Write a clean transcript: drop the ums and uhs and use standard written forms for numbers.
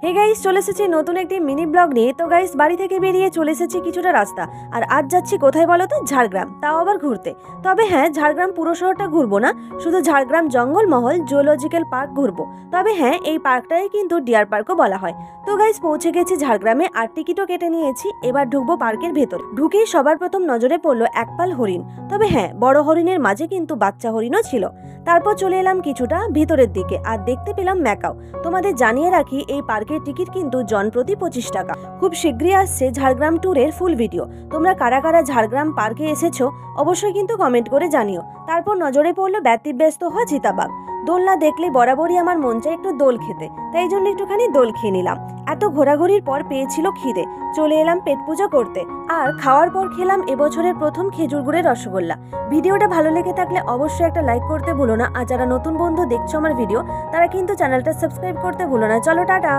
Hey guys, চলে এসেছি নতুন একটি মিনি ব্লগ নিয়ে। তো গাইস, বাড়ি থেকে বেরিয়ে চলে এসেছি কিছুটা রাস্তা, আর আজ যাচ্ছি কোথায় বলো তো? ঝাড়গ্রাম, তাও আবার ঘুরতে। তবে হ্যাঁ, ঝাড়গ্রাম পুরো শহরটা ঘুরবো না, শুধু ঝাড়গ্রাম জঙ্গলমহল জুলজিক্যাল পার্ক ঘুরবো। তবে হ্যাঁ, এই পার্কটাই কিন্তু ডিয়ার পার্কও বলা হয়। তো গাইস, পৌঁছে গেছি ঝাড়গ্রামে, আর টিকিটও কেটে নিয়েছি। এবার ঢুকবো পার্কের ভেতর। ঢুকেই সবার প্রথম নজরে পড়লো একপাল হরিণ। তবে হ্যাঁ, বড় হরিণের মাঝে কিন্তু বাচ্চা হরিণও ছিল। তারপর চলে এলাম কিছুটা ভিতরের দিকে, আর দেখতে পেলাম ম্যাকাও। তোমাদের জানিয়ে রাখি, এই পার্কের টিকিট কিন্তু জনপ্রতি 25 টাকা। খুব শীঘ্রই আসছে ঝাড়গ্রাম ট্যুরের ফুল ভিডিও। তোমরা কারা কারা ঝাড়গ্রাম পার্কে এসেছো অবশ্যই কিন্তু কমেন্ট করে জানিও। তারপর নজরে পড়লো ব্যতিব্যস্ত হওয়া চিতাবাঘ। দোলনা দেখলে বরাবরই আমার মন চায় একটু দোল খেতে, তাই জন্য একটুখানি দোল খেয়ে নিলাম। এত ঘোরাঘুরির পর পেয়েছিল খিদে, চলে এলাম পেট পূজা করতে। আর খাওয়ার পর খেলাম এবছরের প্রথম খেজুর গুড়ের রসগোল্লা। ভিডিওটা ভালো লেগে থাকলে অবশ্যই একটা লাইক করতে ভুলো না, আর যারা নতুন বন্ধু দেখছো আমার ভিডিও, তারা কিন্তু চ্যানেলটা সাবস্ক্রাইব করতে ভুলো না। চলো টাটা।